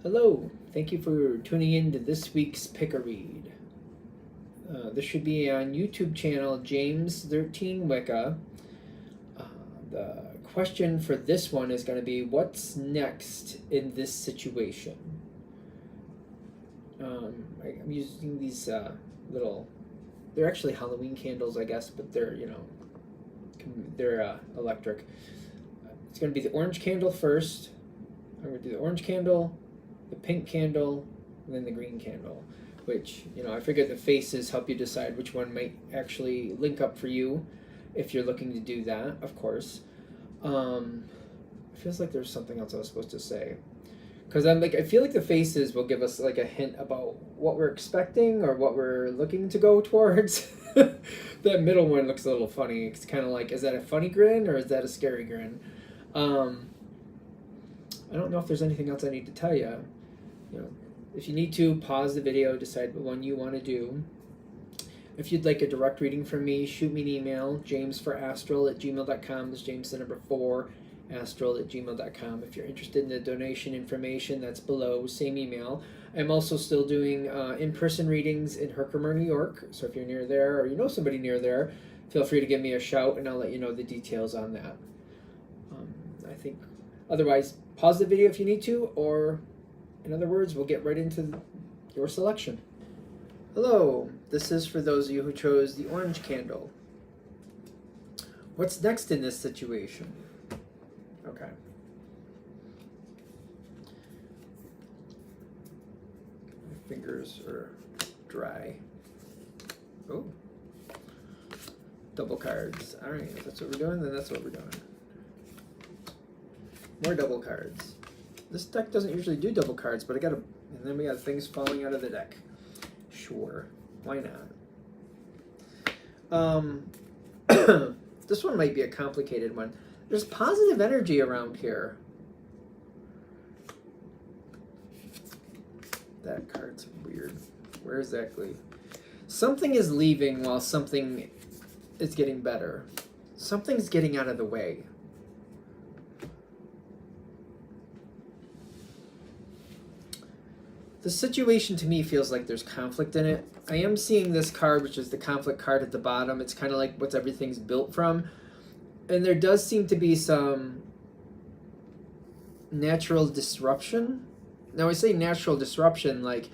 Hello, thank you for tuning in to this week's Pick a Read. This should be on YouTube channel James13 Wicca. The question for this one is going to be, what's next in this situation? I'm using these little, they're actually Halloween candles, I guess, but they're, they're electric. It's going to be the orange candle first. I'm going to do the orange candle, the pink candle, and then the green candle, which, I figure the faces help you decide which one might actually link up for you if you're looking to do that, of course. It feels like there's something else I was supposed to say, because I feel like the faces will give us like a hint about what we're expecting or what we're looking to go towards. That middle one looks a little funny. It's kind of like, is that a funny grin or is that a scary grin? I don't know if there's anything else I need to tell you. If you need to, pause the video, decide what one you want to do. If you'd like a direct reading from me, shoot me an email, jamesforastral@gmail.com. That's James the number 4, astral@gmail.com. If you're interested in the donation information, that's below, same email. I'm also still doing in-person readings in Herkimer, New York. So if you're near there or you know somebody near there, feel free to give me a shout and I'll let you know the details on that. I think otherwise, pause the video if you need to, or in other words, we'll get right into your selection. Hello, this is for those of you who chose the orange candle. What's next in this situation? Okay. My fingers are dry. Oh. Double cards. Alright, if that's what we're doing, then that's what we're doing. More double cards. This deck doesn't usually do double cards, but and then we got things falling out of the deck. Sure, why not? This one might be a complicated one. There's positive energy around here. That card's weird. Where exactly? Something is leaving while something is getting better. Something's getting out of the way. The situation to me feels like there's conflict in it. I am seeing this card, which is the conflict card at the bottom. It's kind of like what everything's built from. And there does seem to be some natural disruption. Now, I say natural disruption, like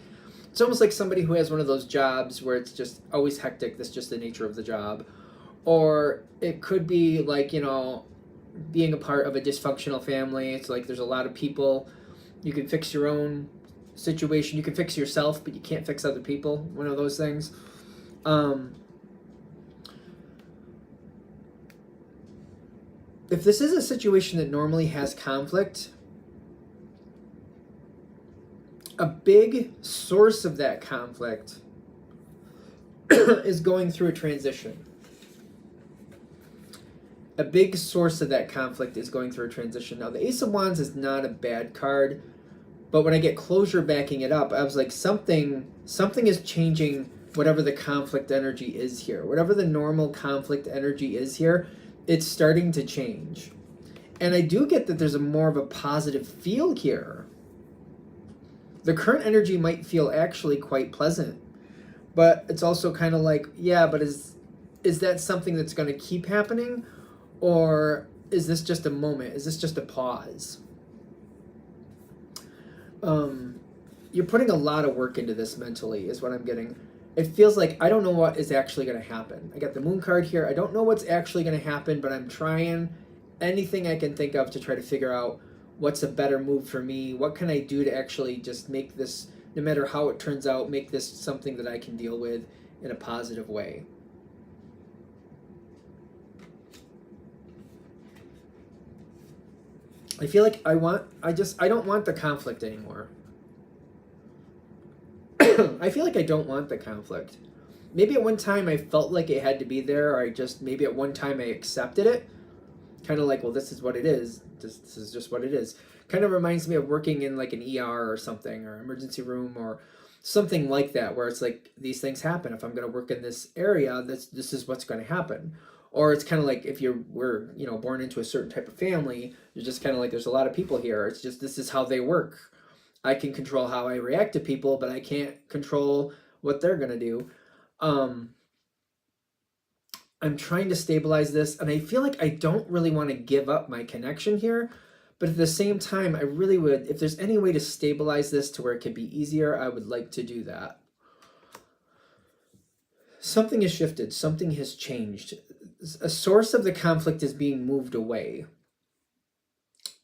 it's almost like somebody who has one of those jobs where it's just always hectic. That's just the nature of the job. Or it could be like, being a part of a dysfunctional family. It's like there's a lot of people. You can fix your own situation. You can fix yourself, but you can't fix other people. One of those things. If this is a situation that normally has conflict, a big source of that conflict is going through a transition. A big source of that conflict is going through a transition. Now, the Ace of Wands is not a bad card, but when I get closure backing it up, I was like, something is changing. Whatever the conflict energy is here, whatever the normal conflict energy is here, it's starting to change. And I do get that there's more of a positive feel here. The current energy might feel actually quite pleasant, but it's also kind of like, yeah, but is that something that's going to keep happening? Or is this just a moment? Is this just a pause? You're putting a lot of work into this mentally, is what I'm getting. It feels like I don't know what is actually going to happen. I got the Moon card here. I don't know what's actually going to happen, but I'm trying anything I can think of to try to figure out what's a better move for me. What can I do to actually just make this, no matter how it turns out, make this something that I can deal with in a positive way. I feel like I don't want the conflict anymore. I feel like I don't want the conflict. Maybe at one time I felt like it had to be there, or maybe at one time I accepted it. Kind of like, well, this is what it is. This is just what it is. Kind of reminds me of working in like an ER or something, or emergency room or something like that, where it's like these things happen. If I'm going to work in this area, this is what's going to happen. Or it's kind of like if we're born into a certain type of family, you're just kind of like, there's a lot of people here. It's just, this is how they work. I can control how I react to people, but I can't control what they're going to do. I'm trying to stabilize this, and I feel like I don't really want to give up my connection here, but at the same time, I really would, if there's any way to stabilize this to where it could be easier, I would like to do that. Something has shifted, something has changed. A source of the conflict is being moved away.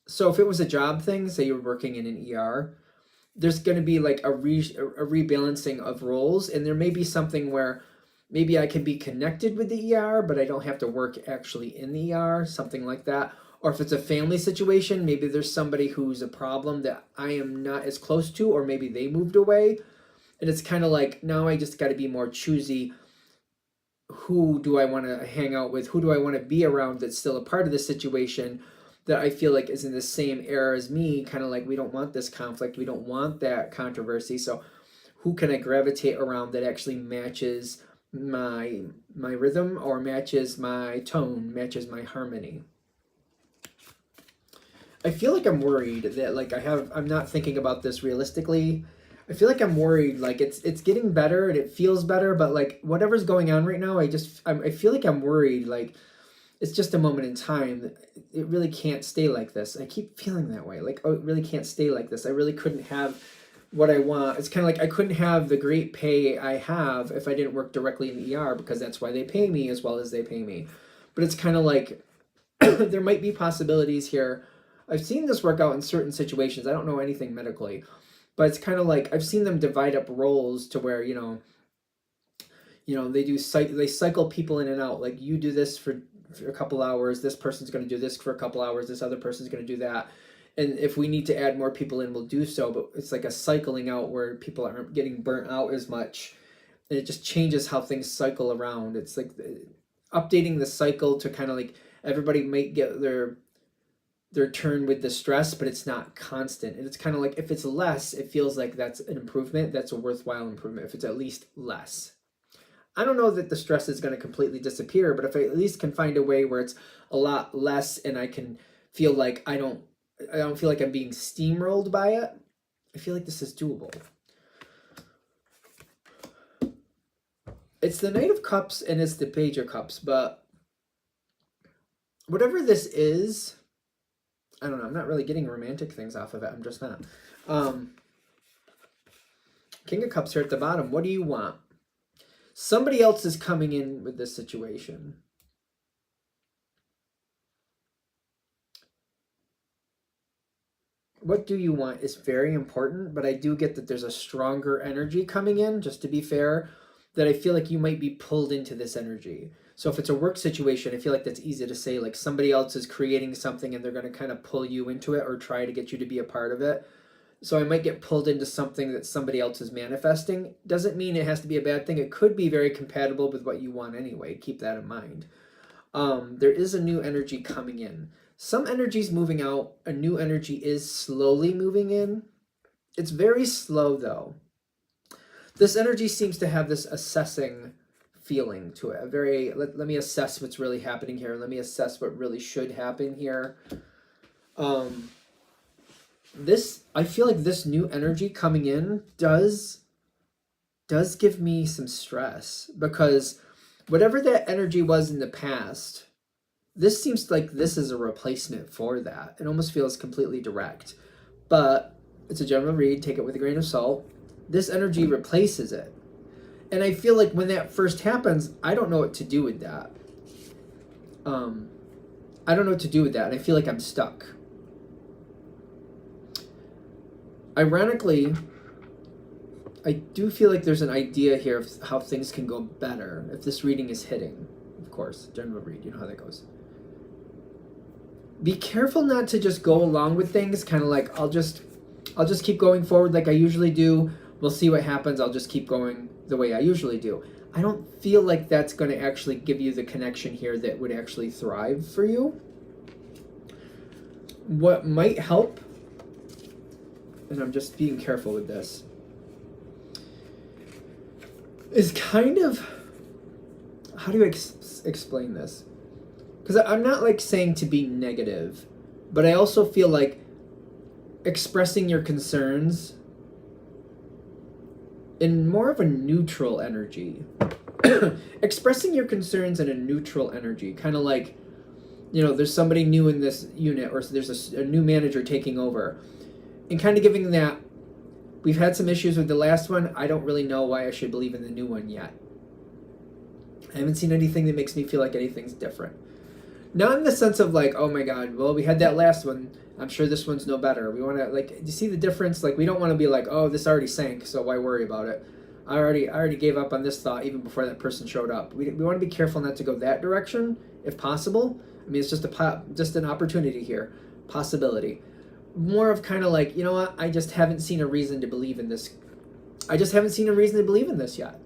So if it was a job thing, say you were working in an ER, there's going to be like a rebalancing of roles, and there may be something where maybe I can be connected with the ER, but I don't have to work actually in the ER, something like that. Or if it's a family situation, maybe there's somebody who's a problem that I am not as close to, or maybe they moved away. And it's kind of like, now I just got to be more choosy. Who do I want to hang out with? Who do I want to be around that's still a part of the situation that I feel like is in the same era as me? Kind of like, we don't want this conflict. We don't want that controversy. So who can I gravitate around that actually matches my rhythm, or matches my tone, matches my harmony? I feel like I'm worried that like I'm not thinking about this realistically. I feel like I'm worried, like it's getting better and it feels better, but like whatever's going on right now, I feel like I'm worried, like it's just a moment in time. It really can't stay like this. I keep feeling that way, like, oh, it really can't stay like this. I really couldn't have what I want. It's kind of like I couldn't have the great pay I have if I didn't work directly in the ER, because that's why they pay me as well as they pay me. But it's kind of like there might be possibilities here. I've seen this work out in certain situations. I don't know anything medically, but it's kind of like I've seen them divide up roles to where, they cycle people in and out. Like, you do this for a couple hours, this person's going to do this for a couple hours, this other person's going to do that. And if we need to add more people in, we'll do so. But it's like a cycling out where people aren't getting burnt out as much. And it just changes how things cycle around. It's like updating the cycle to kind of like everybody might get their turn with the stress, but it's not constant. And it's kind of like, if it's less, it feels like that's an improvement. That's a worthwhile improvement if it's at least less. I don't know that the stress is going to completely disappear, but if I at least can find a way where it's a lot less and I can feel like I don't feel like I'm being steamrolled by it, I feel like this is doable. It's the Knight of Cups and it's the Page of Cups, but whatever this is, I don't know, I'm not really getting romantic things off of it. I'm just not. King of Cups here at the bottom. What do you want? Somebody else is coming in with this situation. What do you want is very important, but I do get that there's a stronger energy coming in, just to be fair, that I feel like you might be pulled into this energy. So if it's a work situation, I feel like that's easy to say, like somebody else is creating something and they're going to kind of pull you into it or try to get you to be a part of it. So I might get pulled into something that somebody else is manifesting. Doesn't mean it has to be a bad thing. It could be very compatible with what you want anyway. Keep that in mind. There is a new energy coming in. Some energy's moving out. A new energy is slowly moving in. It's very slow though. This energy seems to have this assessing feeling to it. A very, let me assess what's really happening here. Let me assess what really should happen here. I feel like this new energy coming in does give me some stress, because whatever that energy was in the past, this seems like this is a replacement for that. It almost feels completely direct, but it's a general read. Take it with a grain of salt. This energy replaces it. And I feel like when that first happens, I don't know what to do with that. I don't know what to do with that, and I feel like I'm stuck. Ironically, I do feel like there's an idea here of how things can go better if this reading is hitting. Of course, general read, you know how that goes. Be careful not to just go along with things, kind of like, I'll just keep going forward like I usually do. We'll see what happens. I'll just keep going the way I usually do. I don't feel like that's going to actually give you the connection here that would actually thrive for you. What might help, and I'm just being careful with this, is kind of, how do you explain this? Because I'm not like saying to be negative, but I also feel like expressing your concerns in more of a neutral energy. Expressing your concerns in a neutral energy, kind of like, you know, there's somebody new in this unit, or there's a new manager taking over, and kind of giving that, we've had some issues with the last one, I don't really know why I should believe in the new one yet. I haven't seen anything that makes me feel like anything's different. Not in the sense of like, oh my god, well, we had that last one, I'm sure this one's no better. We want to, like, do you see the difference? Like, we don't want to be like, oh, this already sank, so why worry about it? I already gave up on this thought even before that person showed up. We want to be careful not to go that direction, if possible. I mean, it's just just an opportunity here, possibility. More of kind of like, you know what? I just haven't seen a reason to believe in this. I just haven't seen a reason to believe in this yet.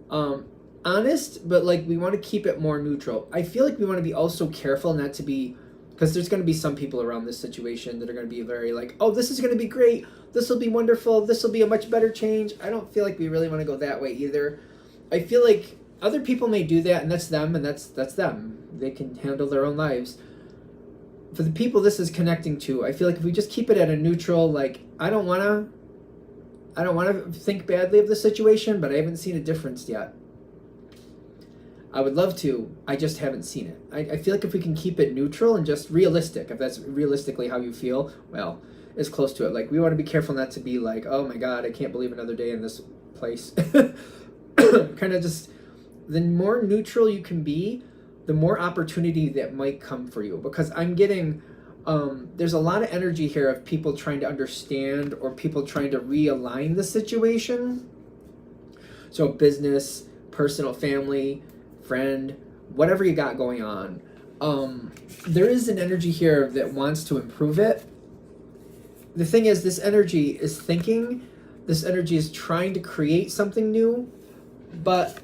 Honest, but like we want to keep it more neutral. I feel like we want to be also careful not to be, because there's going to be some people around this situation that are going to be very like, oh, this is going to be great. This will be wonderful. This will be a much better change. I don't feel like we really want to go that way either. I feel like other people may do that, and that's them, and that's them. They can handle their own lives. For the people this is connecting to, I feel like if we just keep it at a neutral, like, I don't want to think badly of the situation, but I haven't seen a difference yet. I would love to, I just haven't seen it. I feel like if we can keep it neutral and just realistic, if that's realistically how you feel, well, it's close to it. Like, we want to be careful not to be like, oh my god, I can't believe another day in this place. Kind of just, the more neutral you can be, the more opportunity that might come for you. Because I'm getting, there's a lot of energy here of people trying to understand or people trying to realign the situation. So business, personal, family, friend, whatever you got going on. There is an energy here that wants to improve it. The thing is, this energy is thinking, this energy is trying to create something new, but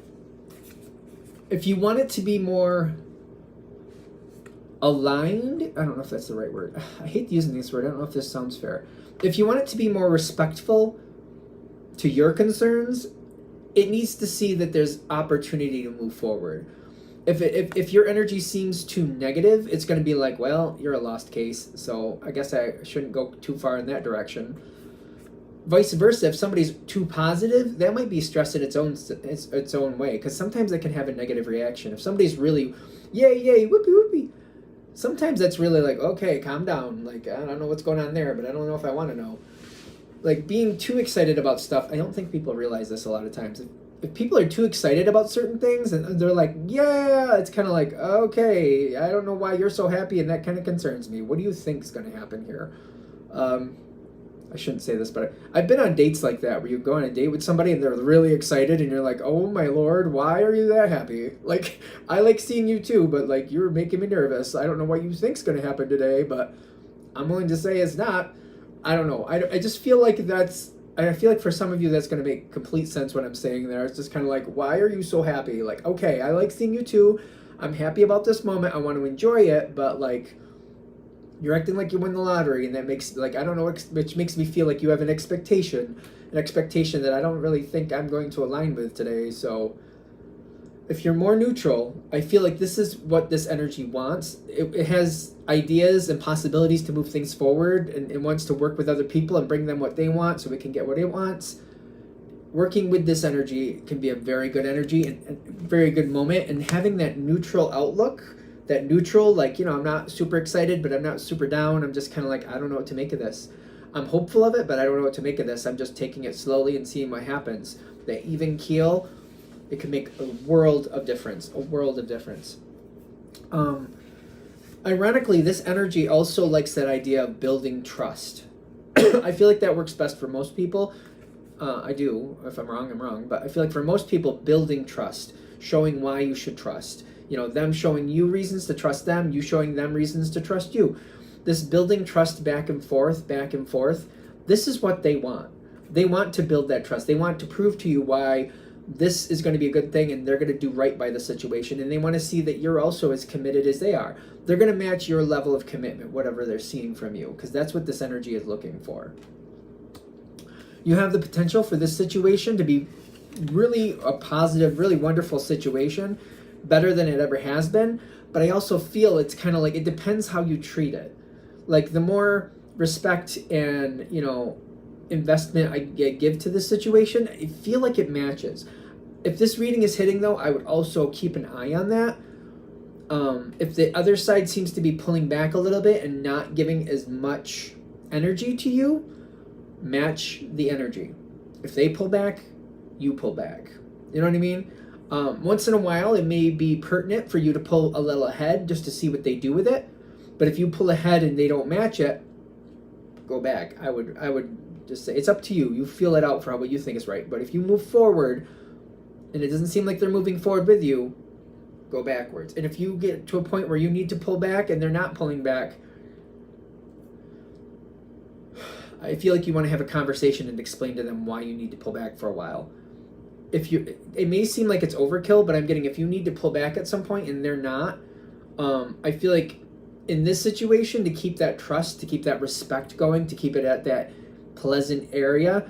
if you want it to be more aligned, I don't know if that's the right word. I hate using this word. I don't know if this sounds fair. If you want it to be more respectful to your concerns, it needs to see that there's opportunity to move forward. If your energy seems too negative, it's going to be like, well, you're a lost case, so I guess I shouldn't go too far in that direction. Vice versa, if somebody's too positive, that might be stress in its own way, because sometimes it can have a negative reaction. If somebody's really, yay, whoopee, whoopee, sometimes that's really like, okay, calm down. Like, I don't know what's going on there, but I don't know if I want to know. Like, being too excited about stuff, I don't think people realize this a lot of times. If people are too excited about certain things and they're like, yeah, it's kind of like, okay, I don't know why you're so happy, and that kind of concerns me. What do you think is going to happen here? I shouldn't say this, but I've been on dates like that where you go on a date with somebody and they're really excited and you're like, oh my lord, why are you that happy? Like, I like seeing you too, but like, you're making me nervous. I don't know what you think's going to happen today, but I'm willing to say it's not. I don't know. I just feel like I feel like for some of you that's going to make complete sense what I'm saying there. It's just kind of like, why are you so happy? Like, okay, I like seeing you too. I'm happy about this moment. I want to enjoy it, but like, you're acting like you win the lottery, and that makes, like, I don't know, which makes me feel like you have an expectation that I don't really think I'm going to align with today. So if you're more neutral, I feel like this is what this energy wants. It has ideas and possibilities to move things forward, and it wants to work with other people and bring them what they want so it can get what it wants. Working with this energy can be a very good energy and very good moment, and having that neutral outlook, that neutral, like, you know, I'm not super excited, but I'm not super down. I'm just kind of like, I don't know what to make of this. I'm hopeful of it, but I don't know what to make of this. I'm just taking it slowly and seeing what happens. That even keel, it can make a world of difference, Ironically, this energy also likes that idea of building trust. I feel like that works best for most people. I do. If I'm wrong, but I feel like for most people, building trust, showing why you should trust. You know, them showing you reasons to trust them, you showing them reasons to trust you. This building trust back and forth, this is what they want. They want to build that trust. They want to prove to you why this is going to be a good thing and they're going to do right by the situation. And they want to see that you're also as committed as they are. They're going to match your level of commitment, whatever they're seeing from you, because that's what this energy is looking for. You have the potential for this situation to be really a positive, really wonderful situation, better than it ever has been. But I also feel it's kind of like, it depends how you treat it. Like, the more respect and, you know, investment I give to this situation, I feel like it matches. If this reading is hitting, though, I would also keep an eye on that. If the other side seems to be pulling back a little bit and not giving as much energy to you, match the energy. If they pull back, you pull back. You know what I mean? Once in a while, it may be pertinent for you to pull a little ahead just to see what they do with it. But if you pull ahead and they don't match it, go back. I would just say it's up to you. You feel it out for what you think is right. But if you move forward and it doesn't seem like they're moving forward with you, go backwards. And if you get to a point where you need to pull back and they're not pulling back, I feel like you want to have a conversation and explain to them why you need to pull back for a while. It may seem like it's overkill, but I'm getting, if you need to pull back at some point and they're not, I feel like in this situation, to keep that trust, to keep that respect going, to keep it at that pleasant area,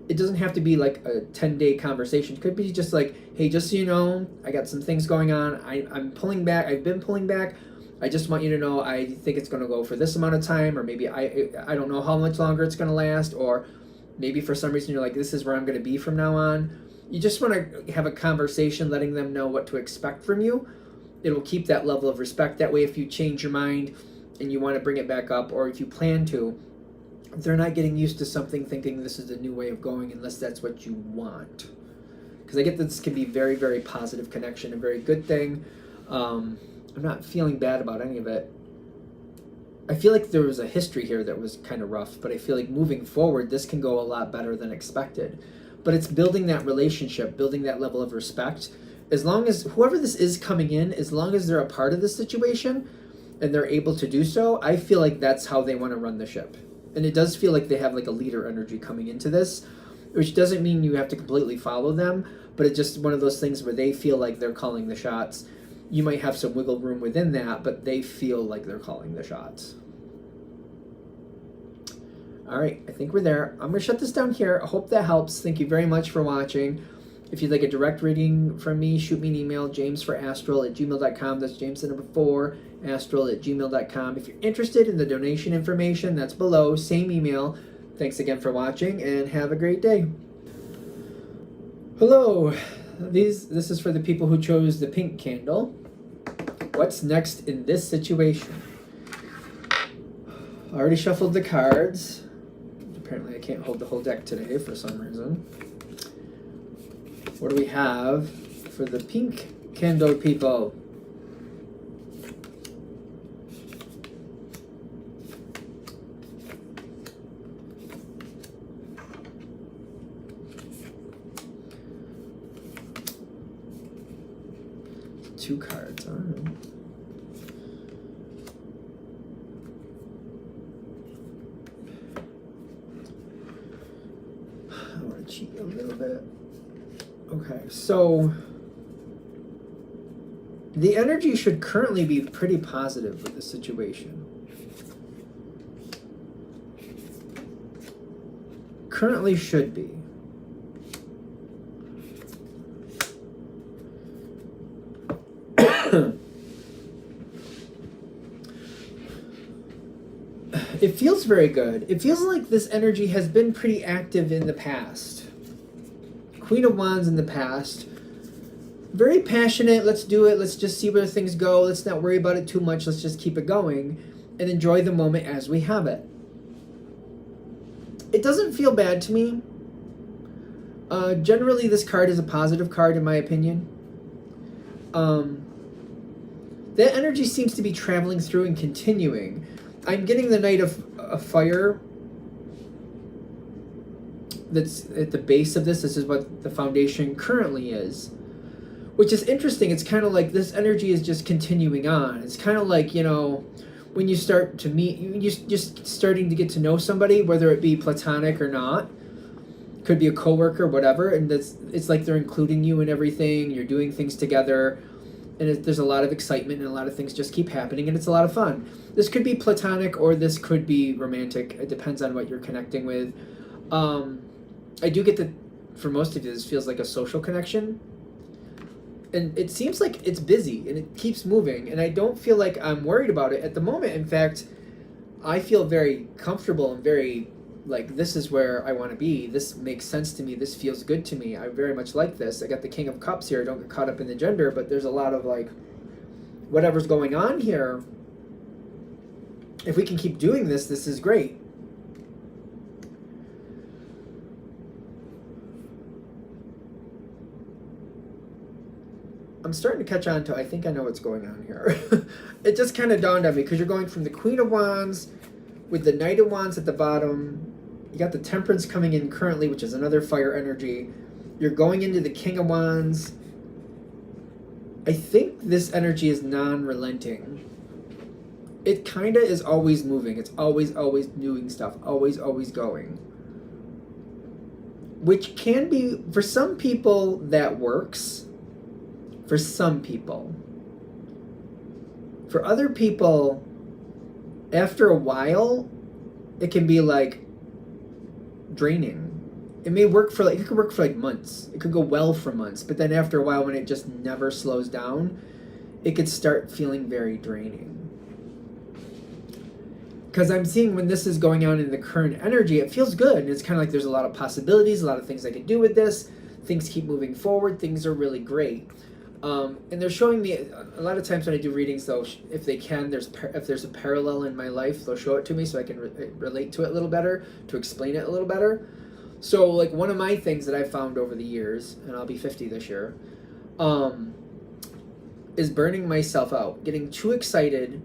it doesn't have to be like a 10-day conversation. It could be just like, hey, just so you know, I got some things going on. I'm pulling back. I've been pulling back. I just want you to know I think it's going to go for this amount of time, or maybe I don't know how much longer it's going to last, or maybe for some reason you're like, this is where I'm going to be from now on. You just want to have a conversation letting them know what to expect from you. It'll keep that level of respect. That way, if you change your mind and you want to bring it back up, or if you plan to, they're not getting used to something thinking this is a new way of going unless that's what you want. Because I get that this can be very, very positive connection, a very good thing. I'm not feeling bad about any of it. I feel like there was a history here that was kind of rough, but I feel like moving forward, this can go a lot better than expected. But it's building that relationship, building that level of respect. As long as whoever this is coming in, as long as they're a part of the situation and they're able to do so, I feel like that's how they want to run the ship. And it does feel like they have like a leader energy coming into this, which doesn't mean you have to completely follow them, but it's just one of those things where they feel like they're calling the shots. You might have some wiggle room within that, but they feel like they're calling the shots. All right, I think we're there. I'm going to shut this down here. I hope that helps. Thank you very much for watching. If you'd like a direct reading from me, shoot me an email, jamesforastral@gmail.com. That's James the number 4, astral@gmail.com. If you're interested in the donation information, that's below. Same email. Thanks again for watching, and have a great day. Hello. This is for the people who chose the pink candle. What's next in this situation? I already shuffled the cards. Apparently I can't hold the whole deck today for some reason. What do we have for the pink candle people? Two cards. All right. I want to cheat a little bit. Okay, so the energy should currently be pretty positive with the situation. Currently should be. It feels very good. It feels like this energy has been pretty active in the past. Queen of Wands in the past. Very passionate. Let's do it. Let's just see where things go. Let's not worry about it too much. Let's just keep it going and enjoy the moment as we have it. It doesn't feel bad to me. Generally, this card is a positive card in my opinion. That energy seems to be traveling through and continuing. I'm getting the Knight of Fire that's at the base of this. This is what the foundation currently is, which is interesting. It's kind of like this energy is just continuing on. It's kind of like, you know, when you start to meet, you just starting to get to know somebody, whether it be platonic or not. Could be a coworker, whatever, and it's like they're including you in everything. You're doing things together. And there's a lot of excitement and a lot of things just keep happening, and it's a lot of fun. This could be platonic or this could be romantic. It depends on what you're connecting with. I do get that for most of you, this feels like a social connection. And it seems like it's busy and it keeps moving. And I don't feel like I'm worried about it at the moment. In fact, I feel very comfortable and very like, this is where I want to be. This makes sense to me. This feels good to me. I very much like this. I got the King of Cups here. Don't get caught up in the gender, but there's a lot of like, whatever's going on here. If we can keep doing this, this is great. I'm starting to catch on to, I think I know what's going on here. It just kind of dawned on me, because you're going from the Queen of Wands with the Knight of Wands at the bottom. You got the Temperance coming in currently, which is another fire energy. You're going into the King of Wands. I think this energy is non-relenting. It kind of is always moving. It's always doing stuff. Always going. Which can be, for some people, that works. For some people. For other people, after a while, it can be like draining. It may work for like, it could work for like months. It could go well for months, but then after a while, when it just never slows down, it could start feeling very draining. Because I'm seeing when this is going on in the current energy, it feels good. And it's kind of like there's a lot of possibilities, a lot of things I can do with this. Things keep moving forward. Things are really great. And they're showing me, a lot of times when I do readings, though, if they can, if there's a parallel in my life, they'll show it to me so I can relate to it a little better, to explain it a little better. So, like, one of my things that I've found over the years, and I'll be 50 this year, is burning myself out, getting too excited,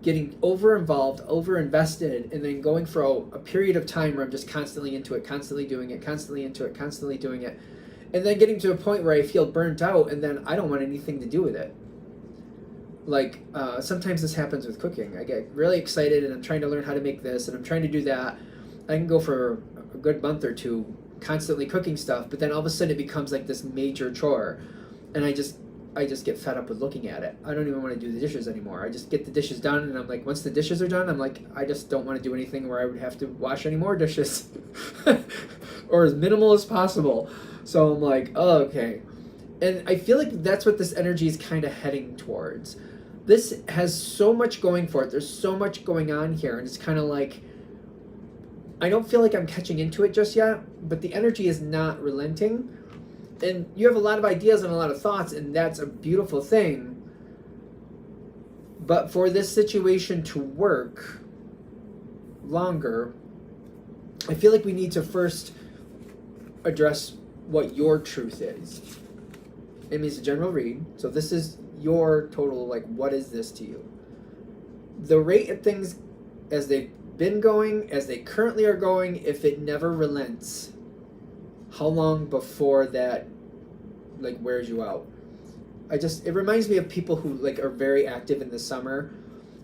getting over-involved, over-invested, and then going for a period of time where I'm just constantly into it, constantly doing it, constantly into it, constantly doing it. And then getting to a point where I feel burnt out, and then I don't want anything to do with it. Like, sometimes this happens with cooking. I get really excited, and I'm trying to learn how to make this, and I'm trying to do that. I can go for a good month or two constantly cooking stuff, but then all of a sudden it becomes like this major chore. And I just get fed up with looking at it. I don't even want to do the dishes anymore. I just get the dishes done, and I'm like, once the dishes are done, I'm like, I just don't want to do anything where I would have to wash any more dishes. Or as minimal as possible. So I'm like, oh, okay. And I feel like that's what this energy is kind of heading towards. This has so much going for it. There's so much going on here. And it's kind of like, I don't feel like I'm catching into it just yet, but the energy is not relenting. And you have a lot of ideas and a lot of thoughts, and that's a beautiful thing. But for this situation to work longer, I feel like we need to first address what your truth is. It means a general read. So this is your total, like, what is this to you? The rate of things as they've been going, as they currently are going, if it never relents, how long before that, like, wears you out? It reminds me of people who, like, are very active in the summer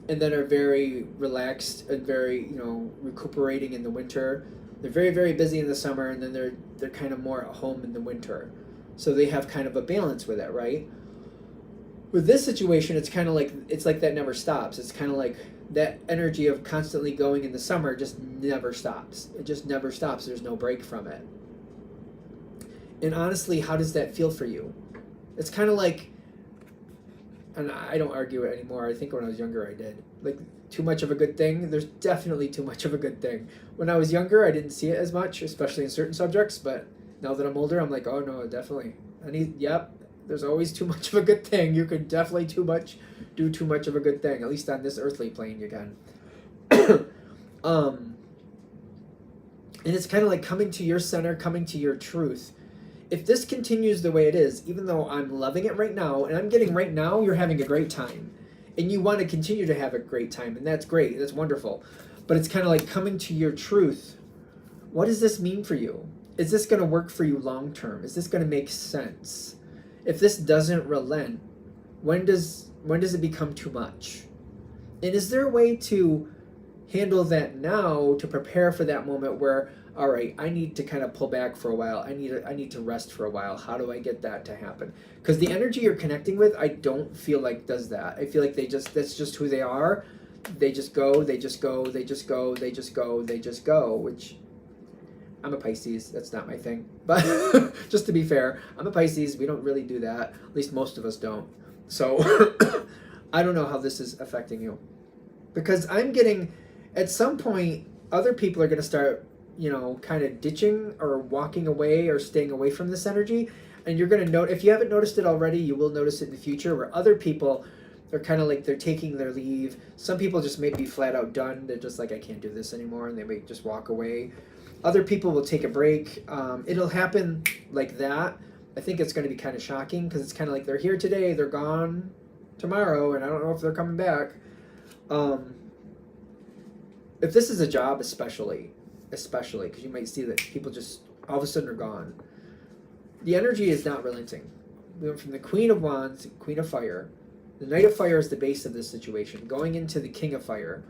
and then are very relaxed and very, recuperating in the winter. They're very, very busy in the summer, and then they're kind of more at home in the winter. So they have kind of a balance with it, right? With this situation, it's kind of like, it's like that never stops. It's kind of like that energy of constantly going in the summer just never stops. It just never stops. There's no break from it. And honestly, how does that feel for you? It's kind of like, and I don't argue it anymore. I think when I was younger, I did. Like, too much of a good thing? There's definitely too much of a good thing. When I was younger, I didn't see it as much, especially in certain subjects, but now that I'm older, I'm like, oh no, definitely. There's always too much of a good thing. You could definitely do too much of a good thing. At least on this earthly plane you can. And it's kind of like coming to your center, coming to your truth. If this continues the way it is, even though I'm loving it right now, and I'm getting right now, you're having a great time. And you want to continue to have a great time, and that's great. That's wonderful. But it's kind of like coming to your truth. What does this mean for you? Is this going to work for you long term? Is this going to make sense? If this doesn't relent, when does it become too much? And is there a way to handle that now, to prepare for that moment where, all right, I need to kind of pull back for a while. I need to rest for a while. How do I get that to happen? Because the energy you're connecting with, I don't feel like does that. I feel like that's just who they are. They just go, which I'm a Pisces. That's not my thing. But just to be fair, I'm a Pisces. We don't really do that. At least most of us don't. So I don't know how this is affecting you. Because I'm getting, at some point, other people are going to start, kind of ditching or walking away or staying away from this energy. And you're going to note, if you haven't noticed it already, you will notice it in the future, where other people are kind of like they're taking their leave. Some people just may be flat out done. They're just like, I can't do this anymore, and they may just walk away. Other people will take a break. It'll happen like that. I think it's going to be kind of shocking, because it's kind of like they're here today, they're gone tomorrow, and I don't know if they're coming back. If this is a job, especially, because you might see that people just all of a sudden are gone. The energy is not relenting. We went from the Queen of Wands, Queen of Fire. The Knight of Fire is the base of this situation, going into the King of Fire.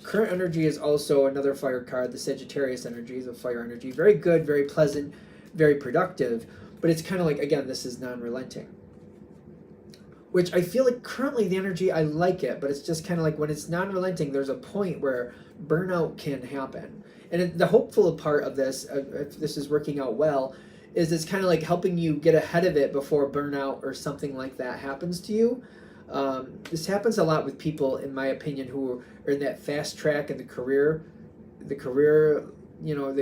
Current energy is also another fire card. The Sagittarius energy is a fire energy. Very good, very pleasant, very productive. But it's kind of like, again, this is non-relenting. Which I feel like currently the energy, I like it, but it's just kind of like when it's non-relenting, there's a point where burnout can happen. And the hopeful part of this, if this is working out well, is it's kind of like helping you get ahead of it before burnout or something like that happens to you. This happens a lot with people, in my opinion, who are in that fast track in the career, they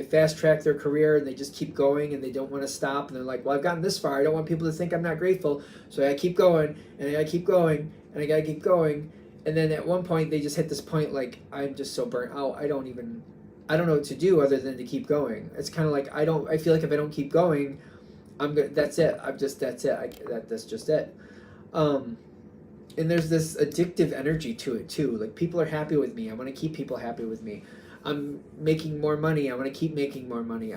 fast track their career and they just keep going and they don't want to stop. And they're like, well, I've gotten this far. I don't want people to think I'm not grateful. So I gotta keep going, and I gotta keep going, and I gotta keep going. And then at one point they just hit this point, like, I'm just so burnt out. I don't know what to do other than to keep going. It's kind of like, I feel like if I don't keep going, that's it. That's it. That's just it. And there's this addictive energy to it too. Like, people are happy with me. I want to keep people happy with me. I'm making more money. I want to keep making more money.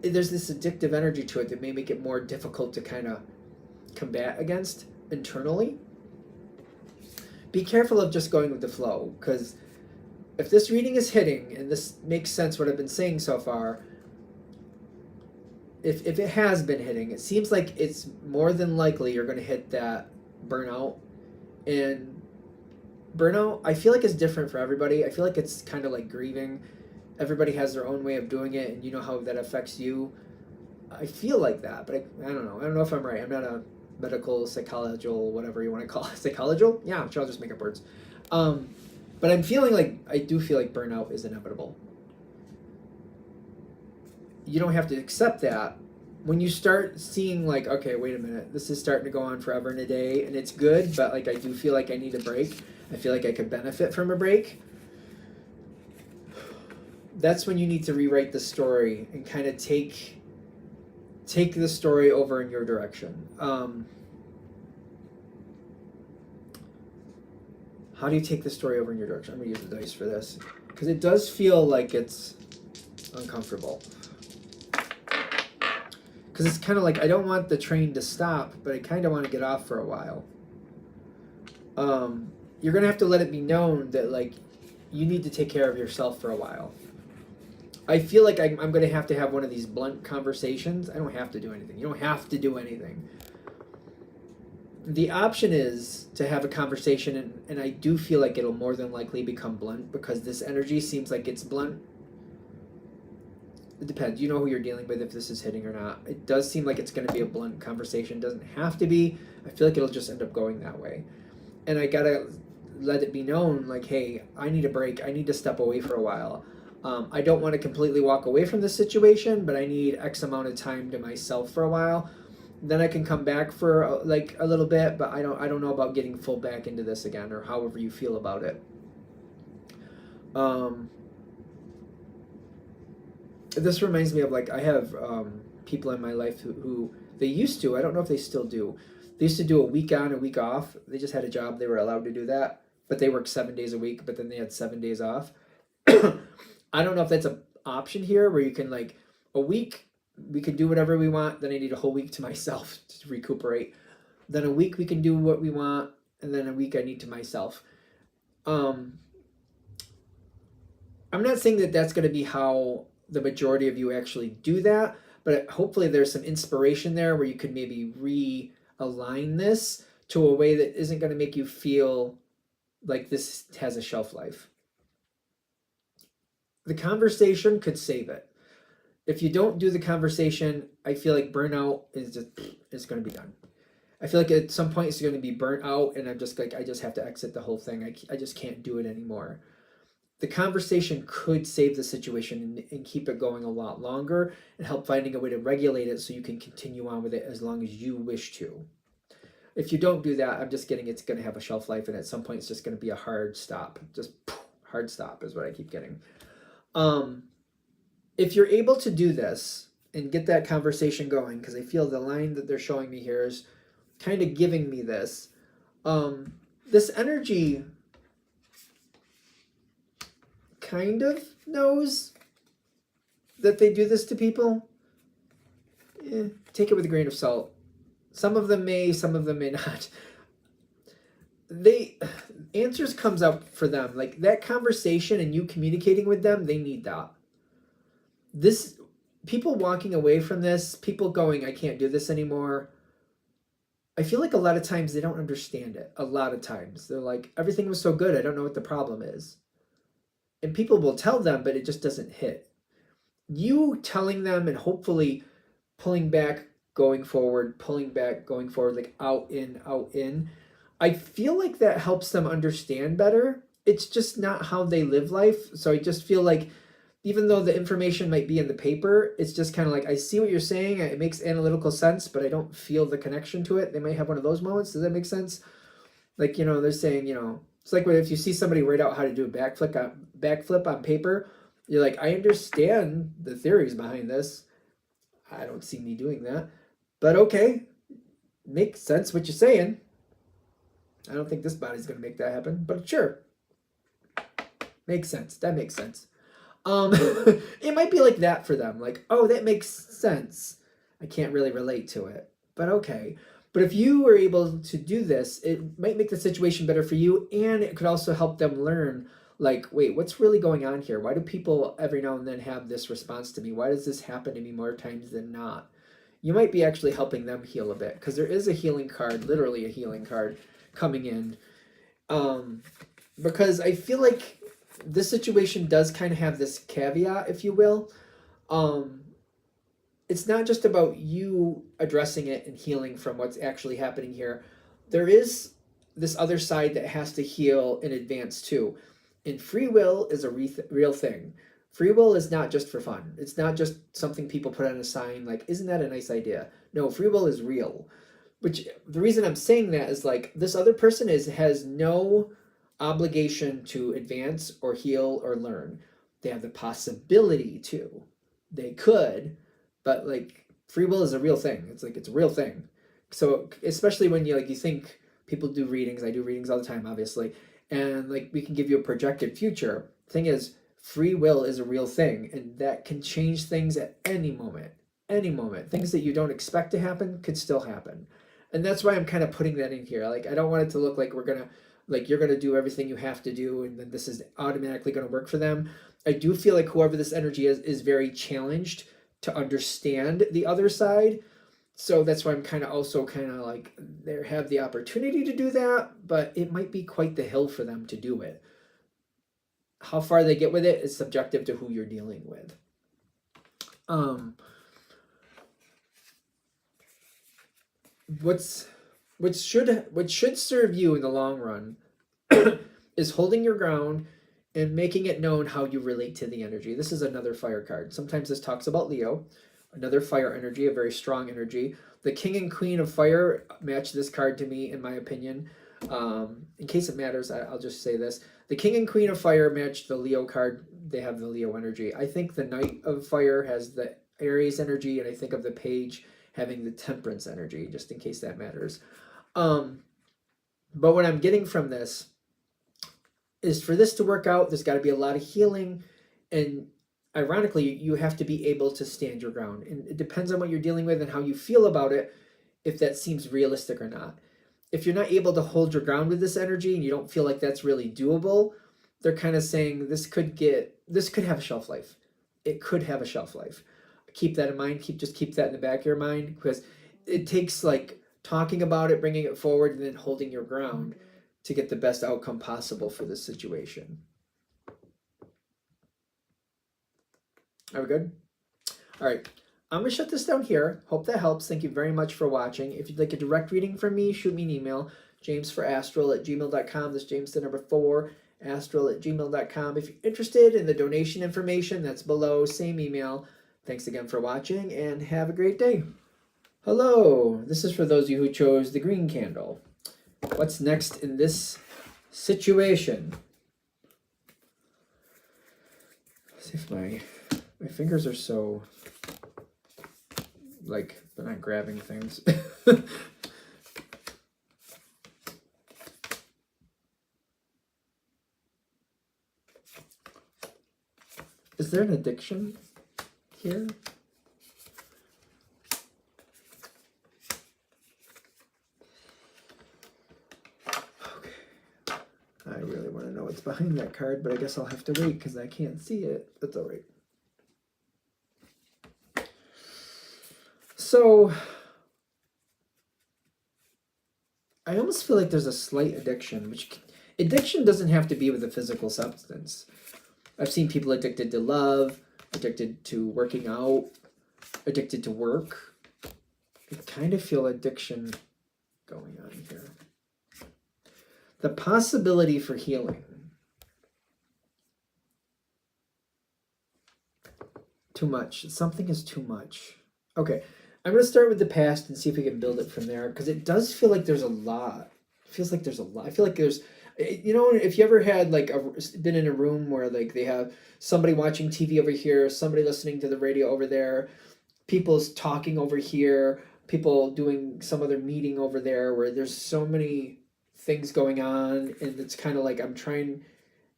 There's this addictive energy to it that may make it more difficult to kind of combat against internally. Be careful of just going with the flow, because if this reading is hitting, and this makes sense what I've been saying so far, if it has been hitting, it seems like it's more than likely you're going to hit that burnout. And burnout, I feel like, is different for everybody. I feel like it's kind of like grieving. Everybody has their own way of doing it, and you know how that affects you. I feel like that, but I don't know. I don't know if I'm right. I'm not a medical, psychological, whatever you want to call it. Psychological? Yeah, I'm sure I'll just make up words. But I do feel like burnout is inevitable. You don't have to accept that. When you start seeing, like, okay, wait a minute, this is starting to go on forever and a day, and it's good, but like I do feel like I need a break. I feel like I could benefit from a break. That's when you need to rewrite the story and kind of take the story over in your direction. How do you take the story over in your direction? I'm going to use the dice for this, because it does feel like it's uncomfortable. Because it's kind of like, I don't want the train to stop, but I kind of want to get off for a while. You're going to have to let it be known that, like, you need to take care of yourself for a while. I feel like I'm going to have one of these blunt conversations. I don't have to do anything. You don't have to do anything. The option is to have a conversation, and I do feel like it'll more than likely become blunt, because this energy seems like it's blunt. It depends. You know who you're dealing with, if this is hitting or not. It does seem like it's going to be a blunt conversation. It doesn't have to be. I feel like it'll just end up going that way. And I got to let it be known, like, hey, I need a break. I need to step away for a while. I don't want to completely walk away from this situation, but I need X amount of time to myself for a while. Then I can come back for like a little bit, but I don't know about getting full back into this again, or however you feel about it. This reminds me of, like, I have people in my life who they used to, I don't know if they still do. They used to do a week on, a week off. They just had a job, they were allowed to do that, but they worked 7 days a week, but then they had 7 days off. I don't know if that's an option here, where you can, like, a week we could do whatever we want, then I need a whole week to myself to recuperate. Then a week we can do what we want, and then a week I need to myself. I'm not saying that that's going to be how the majority of you actually do that, but hopefully there's some inspiration there where you could maybe realign this to a way that isn't going to make you feel like this has a shelf life. The conversation could save it. If you don't do the conversation, I feel like burnout is going to be done. I feel like at some point it's going to be burnt out, and I'm just like, I just have to exit the whole thing. I just can't do it anymore. The conversation could save the situation and keep it going a lot longer and help finding a way to regulate it so you can continue on with it as long as you wish to. If you don't do that, I'm just getting it's going to have a shelf life, and at some point it's just going to be a hard stop. Just hard stop is what I keep getting. If you're able to do this and get that conversation going, because I feel the line that they're showing me here is kind of giving me this. This energy kind of knows that they do this to people. Take it with a grain of salt. Some of them may, some of them may not. Answers comes up for them. Like that conversation and you communicating with them, they need that. This, people walking away from this, people going, I can't do this anymore. I feel like a lot of times they don't understand it. A lot of times. They're like, everything was so good, I don't know what the problem is. And people will tell them, but it just doesn't hit. You telling them and hopefully pulling back, going forward, pulling back, going forward, like out, in, out, in. I feel like that helps them understand better. It's just not how they live life. So I just feel like even though the information might be in the paper, it's just kind of like, I see what you're saying. It makes analytical sense, but I don't feel the connection to it. They might have one of those moments. Does that make sense? Like, they're saying, it's like if you see somebody write out how to do a backflip on paper, you're like, I understand the theories behind this. I don't see me doing that. But okay, makes sense what you're saying. I don't think this body's going to make that happen, but sure. Makes sense. That makes sense. It might be like that for them. Like, oh, that makes sense. I can't really relate to it, but okay. But if you were able to do this, it might make the situation better for you, and it could also help them learn, like, wait, what's really going on here? Why do people every now and then have this response to me? Why does this happen to me more times than not? You might be actually helping them heal a bit, because there is a healing card, literally a healing card, coming in. Because I feel like this situation does kind of have this caveat, if you will. It's not just about you addressing it and healing from what's actually happening here. There is this other side that has to heal in advance too. And free will is a real thing. Free will is not just for fun. It's not just something people put on a sign like, isn't that a nice idea? No, free will is real. Which, the reason I'm saying that is like, this other person has no obligation to advance or heal or learn. They have the possibility to. They could, but like free will is a real thing. It's like, it's a real thing. So especially when you think people do readings, I do readings all the time, obviously, and like we can give you a projected future. Thing is, free will is a real thing, and that can change things at any moment. Any moment. Things that you don't expect to happen could still happen. And that's why I'm kind of putting that in here. Like, I don't want it to look like you're gonna do everything you have to do and then this is automatically gonna work for them. I do feel like whoever this energy is very challenged to understand the other side. So that's why I'm kind of like, they have the opportunity to do that, but it might be quite the hill for them to do it. How far they get with it is subjective to who you're dealing with. What should serve you in the long run is holding your ground and making it known how you relate to the energy. This is another fire card. Sometimes this talks about Leo, another fire energy, a very strong energy. The King and Queen of Fire match this card to me, in my opinion. In case it matters, I'll just say this. The King and Queen of Fire match the Leo card. They have the Leo energy. I think the Knight of Fire has the Aries energy, and I think of the Page having the Temperance energy, just in case that matters. But what I'm getting from this is, for this to work out, there's got to be a lot of healing, and ironically, you have to be able to stand your ground. And it depends on what you're dealing with and how you feel about it, if that seems realistic or not. If you're not able to hold your ground with this energy and you don't feel like that's really doable, they're kind of saying this could have a shelf life. It could have a shelf life. Keep that in mind. Just keep that in the back of your mind, because it takes like talking about it, bringing it forward, and then holding your ground to get the best outcome possible for this situation. Are we good? All right. I'm going to shut this down here. Hope that helps. Thank you very much for watching. If you'd like a direct reading from me, shoot me an email, jamesforastral@gmail.com. That's James the number 4, astral@gmail.com. If you're interested in the donation information, that's below, same email. Thanks again for watching, and have a great day. Hello, this is for those of you who chose the green candle. What's next in this situation? Let's see if my fingers are so, like, they're not grabbing things. Is there an addiction here? Okay. I really want to know what's behind that card, but I guess I'll have to wait because I can't see it. That's all right. So, I almost feel like there's a slight addiction, which addiction doesn't have to be with a physical substance. I've seen people addicted to love, addicted to working out, addicted to work. I kind of feel addiction going on here. The possibility for healing. Too much. Something is too much. Okay, I'm going to start with the past and see if we can build it from there, because it does feel like there's a lot. It feels like there's a lot. I feel like there's, you know, if you ever had like been in a room where like they have somebody watching TV over here, somebody listening to the radio over there, people's talking over here, people doing some other meeting over there, where there's so many things going on, and it's kind of like I'm trying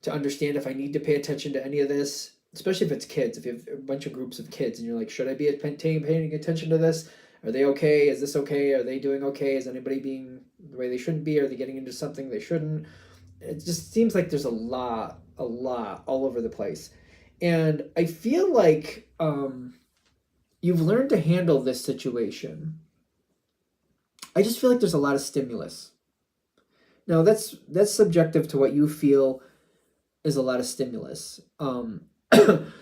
to understand if I need to pay attention to any of this, especially if it's kids. If you have a bunch of groups of kids and you're like, should I be paying attention to this? Are they okay? Is this okay? Are they doing okay? Is anybody being the way they shouldn't be? Are they getting into something they shouldn't? It just seems like there's a lot all over the place. And I feel like you've learned to handle this situation. I just feel like there's a lot of stimulus. Now, that's subjective to what you feel is a lot of stimulus.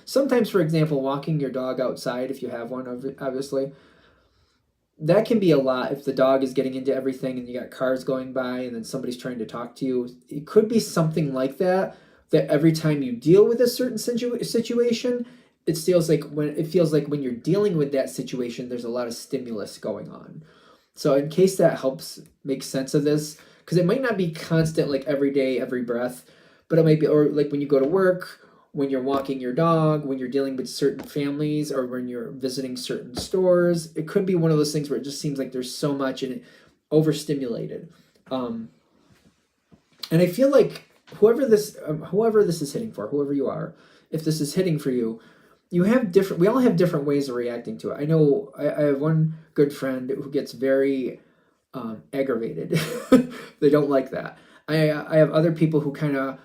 Sometimes, for example, walking your dog outside, if you have one, obviously, that can be a lot if the dog is getting into everything and you got cars going by and then somebody's trying to talk to you. It could be something like that every time you deal with a certain situation, it feels like when you're dealing with that situation, there's a lot of stimulus going on. So in case that helps make sense of this, because it might not be constant, like every day, every breath, but it might be, or like when you go to work, when you're walking your dog, when you're dealing with certain families, or when you're visiting certain stores. It could be one of those things where it just seems like there's so much and overstimulated. And I feel like whoever this is hitting for, whoever you are, if this is hitting for you, we all have different ways of reacting to it. I know I have one good friend who gets very aggravated. They don't like that. I have other people who kind of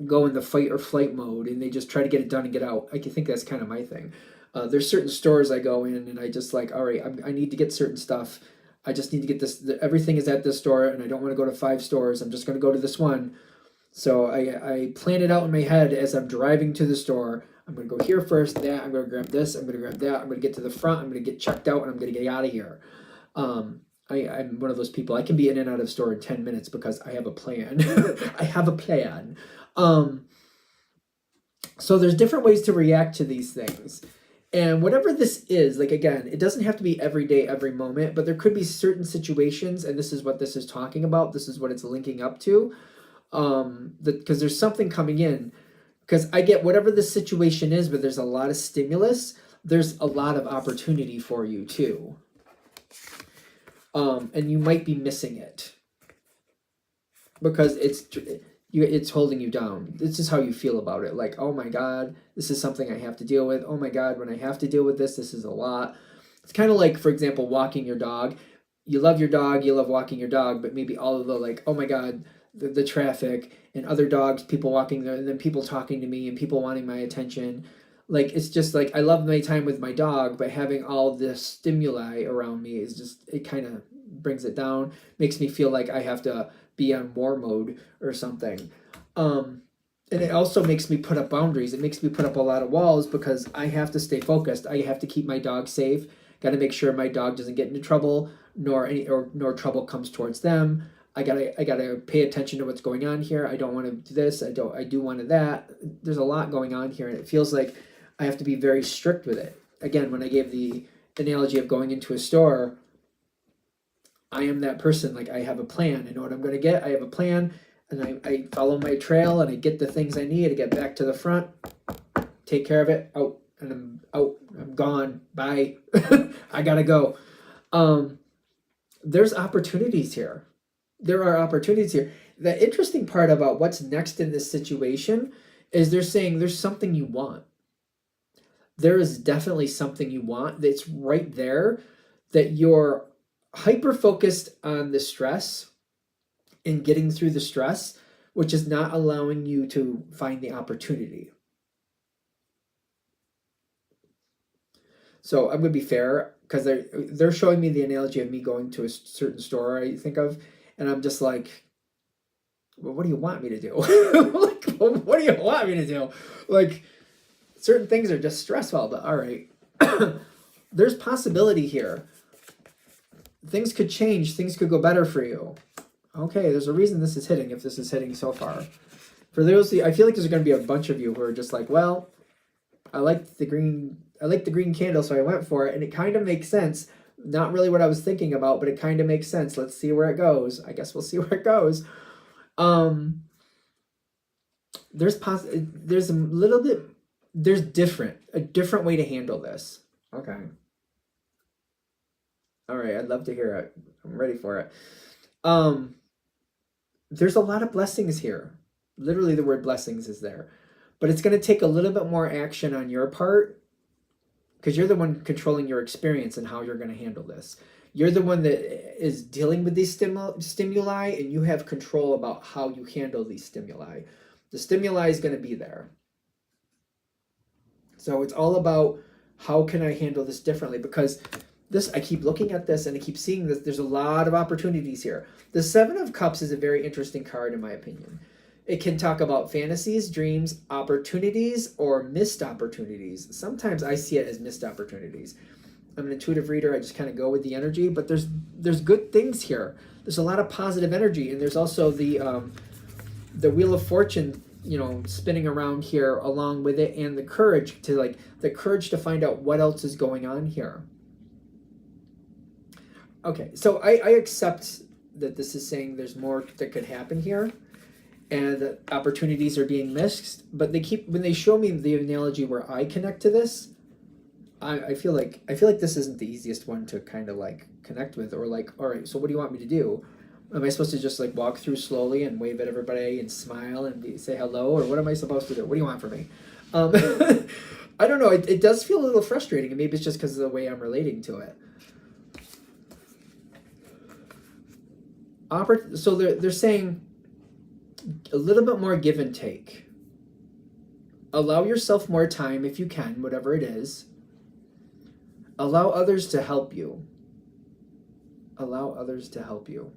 go in the fight or flight mode, and they just try to get it done and get out. I think that's kind of my thing. There's certain stores I go in, and I just like, all right, I need to get certain stuff. I just need to get this. Everything is at this store, and I don't want to go to 5 stores. I'm just going to go to this one. So I plan it out in my head as I'm driving to the store. I'm going to go here first, that. I'm going to grab this. I'm going to grab that. I'm going to get to the front. I'm going to get checked out, and I'm going to get out of here. I'm one of those people. I can be in and out of store in 10 minutes because I have a plan. I have a plan. So there's different ways to react to these things. And whatever this is, like, again, it doesn't have to be every day, every moment, but there could be certain situations, and this is what this is talking about. This is what it's linking up to. Because there's something coming in. Because I get whatever the situation is, but there's a lot of stimulus. There's a lot of opportunity for you, too. And you might be missing it because it's holding you down. This is how you feel about it. Like, oh my God, this is something I have to deal with. Oh my God, when I have to deal with this is a lot. It's kind of like, for example, walking your dog. You love your dog, you love walking your dog, but maybe all of the, like, oh my God, the traffic and other dogs, people walking there, and then people talking to me and people wanting my attention. Like, it's just like, I love my time with my dog, but having all this stimuli around me is just, it kind of brings it down, makes me feel like I have to be on war mode or something. And it also makes me put up boundaries. It makes me put up a lot of walls because I have to stay focused. I have to keep my dog safe. Got to make sure my dog doesn't get into trouble, nor trouble comes towards them. I gotta pay attention to what's going on here. I don't want to do this. I do want to that. There's a lot going on here, and it feels like I have to be very strict with it. Again, when I gave the analogy of going into a store, I am that person. Like, I have a plan. I know what I'm going to get. I have a plan, and I follow my trail, and I get the things I need. I get back to the front, take care of it, out, and I'm out. I'm gone. Bye. I gotta go. There's opportunities here. There are opportunities here. The interesting part about what's next in this situation is they're saying there's something you want. There is definitely something you want that's right there, that you're hyper-focused on the stress and getting through the stress, which is not allowing you to find the opportunity. So I'm going to be fair, because they're showing me the analogy of me going to a certain store I think of, and I'm just like, well, what do you want me to do? Like, well, what do you want me to do? Like, certain things are just stressful, but all right. There's possibility here. Things could change. Things could go better for you. Okay, there's a reason this is hitting, if this is hitting so far. For those, I feel like there's going to be a bunch of you who are just like, well, I like the green candle, so I went for it, and it kind of makes sense. Not really what I was thinking about, but it kind of makes sense. Let's see where it goes. I guess we'll see where it goes. There's a little bit, there's a different way to handle this. Okay. All right, I'd love to hear it. I'm ready for it. There's a lot of blessings here. Literally, the word blessings is there. But it's going to take a little bit more action on your part, because you're the one controlling your experience and how you're going to handle this. You're the one that is dealing with these stimuli, and you have control about how you handle these stimuli. The stimuli is going to be there. So it's all about, how can I handle this differently? Because I keep looking at this and I keep seeing this. There's a lot of opportunities here. The Seven of Cups is a very interesting card, in my opinion. It can talk about fantasies, dreams, opportunities, or missed opportunities. Sometimes I see it as missed opportunities. I'm an intuitive reader. I just kind of go with the energy, but there's good things here. There's a lot of positive energy, and there's also the Wheel of Fortune, spinning around here along with it, and the courage to find out what else is going on here. Okay, so I accept that this is saying there's more that could happen here, and that opportunities are being missed, but when they show me the analogy where I connect to this, I feel like this isn't the easiest one to kind of like connect with, or like, all right, so what do you want me to do? Am I supposed to just like walk through slowly and wave at everybody and smile and say hello, or what am I supposed to do? What do you want from me? I don't know. It does feel a little frustrating, and maybe it's just because of the way I'm relating to it. So they're saying a little bit more give and take. Allow yourself more time if you can, whatever it is. Allow others to help you. Allow others to help you.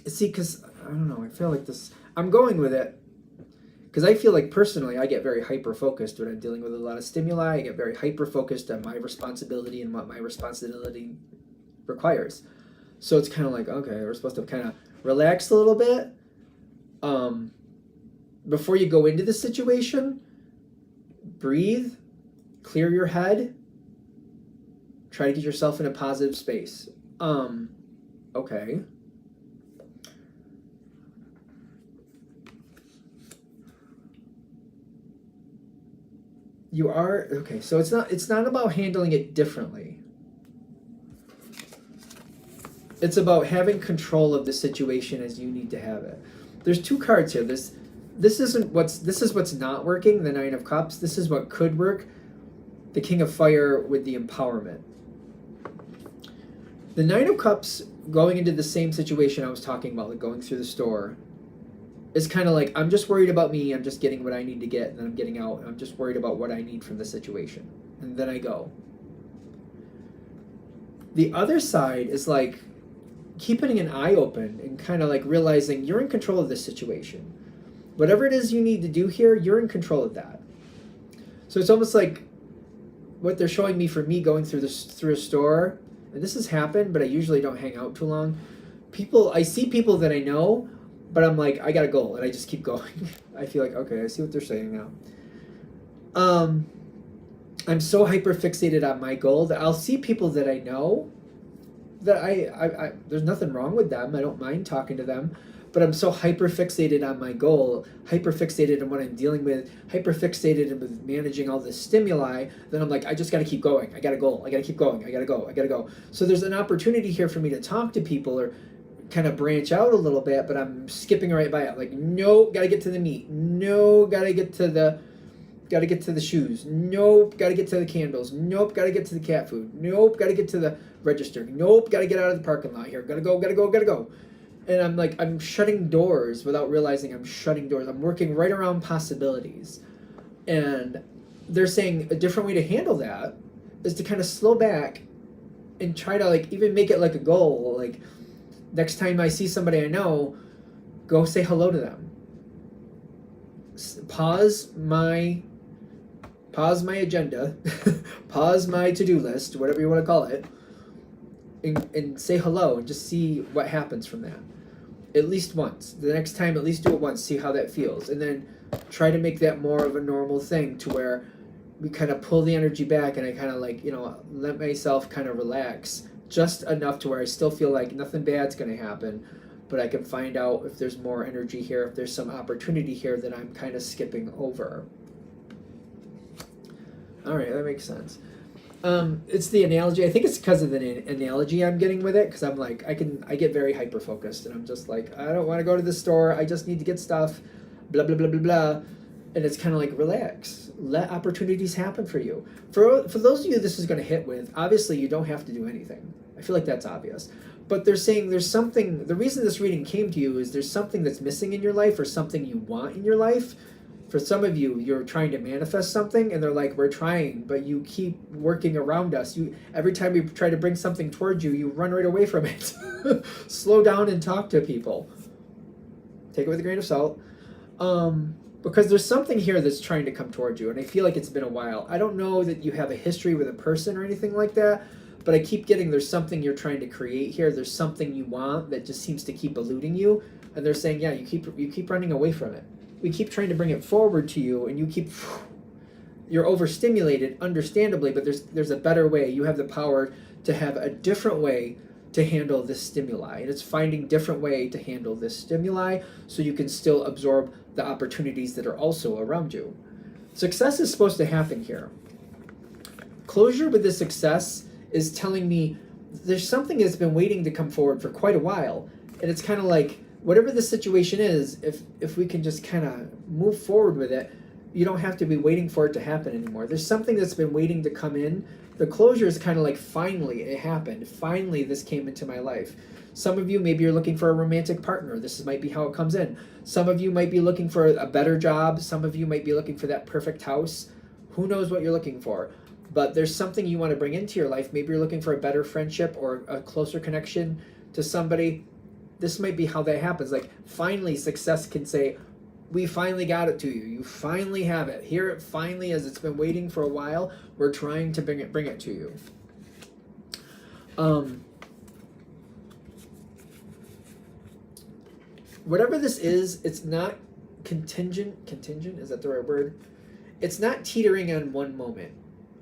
See, because, I don't know, I feel like this, I'm going with it, because I feel like personally I get very hyper-focused when I'm dealing with a lot of stimuli. I get very hyper-focused on my responsibility and what my responsibility requires. So it's kind of like, okay, we're supposed to kind of relax a little bit before you go into the situation. Breathe, clear your head, try to get yourself in a positive space. Okay. You are, okay, so it's not about handling it differently. It's about having control of the situation as you need to have it. There's two cards here. This is what's not working, the Nine of Cups. This is what could work, the King of Fire with the empowerment. The Nine of Cups going into the same situation I was talking about, like going through the store, is kind of like, I'm just worried about me, I'm just getting what I need to get, and then I'm getting out, and I'm just worried about what I need from the situation. And then I go. The other side is like, keeping an eye open and kind of like realizing you're in control of this situation. Whatever it is you need to do here, you're in control of that. So it's almost like what they're showing me for me going through a store, and this has happened, but I usually don't hang out too long. I see people that I know, but I'm like, I gotta go, and I just keep going. I feel like, okay, I see what they're saying now. I'm so hyper fixated on my goal that I'll see people that I know that I there's nothing wrong with them. I don't mind talking to them, but I'm so hyper fixated on my goal, hyper fixated on what I'm dealing with, hyper fixated with managing all this stimuli, that I'm like, I just got to keep going. I got a goal. I got to keep going. I got to go. So there's an opportunity here for me to talk to people or kind of branch out a little bit, but I'm skipping right by it. Like, no, got to get to the meat. No, got to get to the shoes. Nope, got to get to the candles. Nope, got to get to the cat food. Nope, got to get to the register. Nope, got to get out of the parking lot here. Got to go. And I'm like, I'm shutting doors without realizing I'm shutting doors. I'm working right around possibilities. And they're saying a different way to handle that is to kind of slow back and try to like even make it like a goal. Like next time I see somebody I know, go say hello to them. Pause my agenda, pause my to-do list, whatever you want to call it, and say hello and just see what happens from that. At least once. The next time, at least do it once, see how that feels. And then try to make that more of a normal thing to where we kind of pull the energy back and I kind of like, let myself kind of relax just enough to where I still feel like nothing bad's going to happen, but I can find out if there's more energy here, if there's some opportunity here that I'm kind of skipping over. All right, that makes sense. It's the analogy. I think it's because of the analogy I'm getting with it, because I'm like, I get very hyper focused, and I'm just like, I don't want to go to the store. I just need to get stuff, blah blah blah blah blah, and it's kind of like, relax, let opportunities happen for you. For those of you this is going to hit with, obviously you don't have to do anything. I feel like that's obvious, but they're saying there's something. The reason this reading came to you is there's something that's missing in your life or something you want in your life. For some of you, you're trying to manifest something, and they're like, we're trying, but you keep working around us. Every time we try to bring something towards you, you run right away from it. Slow down and talk to people. Take it with a grain of salt. Because there's something here that's trying to come towards you, and I feel like it's been a while. I don't know that you have a history with a person or anything like that, but I keep getting there's something you're trying to create here. There's something you want that just seems to keep eluding you, and they're saying, yeah, you keep running away from it. We keep trying to bring it forward to you, and you're overstimulated, understandably, but there's a better way. You have the power to have a different way to handle this stimuli, and it's finding different way to handle this stimuli so you can still absorb the opportunities that are also around you. Success is supposed to happen here. Closure with this success is telling me there's something that's been waiting to come forward for quite a while, and it's kind of like, whatever the situation is, if we can just kind of move forward with it, you don't have to be waiting for it to happen anymore. There's something that's been waiting to come in. The closure is kind of like, finally, it happened. Finally, this came into my life. Some of you, maybe you're looking for a romantic partner. This might be how it comes in. Some of you might be looking for a better job. Some of you might be looking for that perfect house. Who knows what you're looking for? But there's something you want to bring into your life. Maybe you're looking for a better friendship or a closer connection to somebody. This might be how that happens. Like, finally, success can say, we finally got it to you. You finally have it. Here it finally is. It's been waiting for a while. We're trying to bring it to you. Whatever this is, it's not contingent. Contingent, is that the right word? It's not teetering on one moment.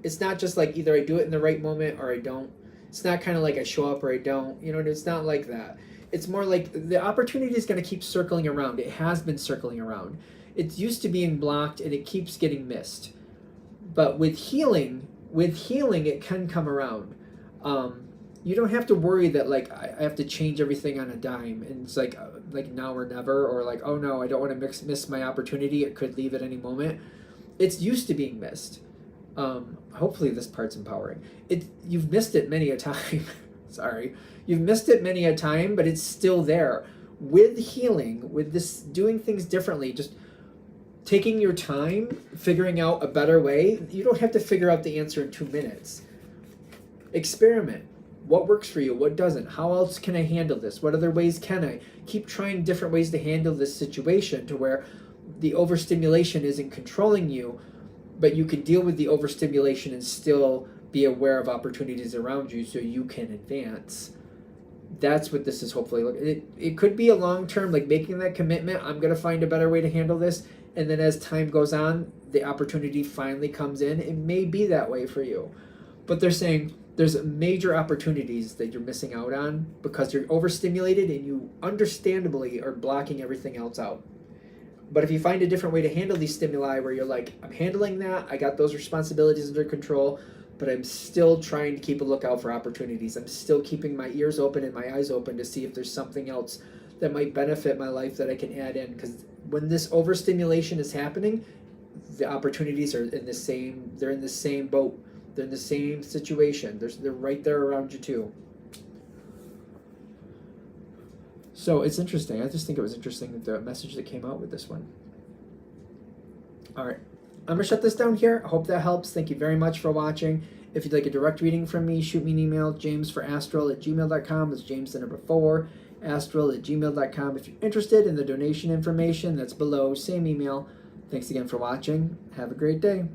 It's not just like either I do it in the right moment or I don't. It's not kind of like I show up or I don't. It's not like that. It's more like the opportunity is going to keep circling around. It has been circling around. It's used to being blocked and it keeps getting missed. But with healing, it can come around. You don't have to worry that like I have to change everything on a dime and it's like now or never, or like, oh no, I don't want to miss my opportunity. It could leave at any moment. It's used to being missed. Hopefully this part's empowering. You've missed it many a time. Sorry. You've missed it many a time, but it's still there. With healing, with this doing things differently, just taking your time, figuring out a better way. You don't have to figure out the answer in 2 minutes. Experiment. What works for you? What doesn't? How else can I handle this? What other ways can I? Keep trying different ways to handle this situation to where the overstimulation isn't controlling you, but you can deal with the overstimulation and still be aware of opportunities around you so you can advance. That's what this is hopefully. It could be a long-term, like making that commitment, I'm going to find a better way to handle this, and then as time goes on, the opportunity finally comes in. It may be that way for you. But they're saying there's major opportunities that you're missing out on because you're overstimulated and you understandably are blocking everything else out. But if you find a different way to handle these stimuli where you're like, I'm handling that, I got those responsibilities under control, but I'm still trying to keep a lookout for opportunities. I'm still keeping my ears open and my eyes open to see if there's something else that might benefit my life that I can add in. Because when this overstimulation is happening, the opportunities are in the same, they're in the same boat. They're in the same situation. They're right there around you too. So it's interesting. I just think it was interesting that the message that came out with this one. All right. I'm going to shut this down here. I hope that helps. Thank you very much for watching. If you'd like a direct reading from me, shoot me an email, jamesforastral@gmail.com. That's James the number 4, astral@gmail.com. If you're interested in the donation information, that's below. Same email. Thanks again for watching. Have a great day.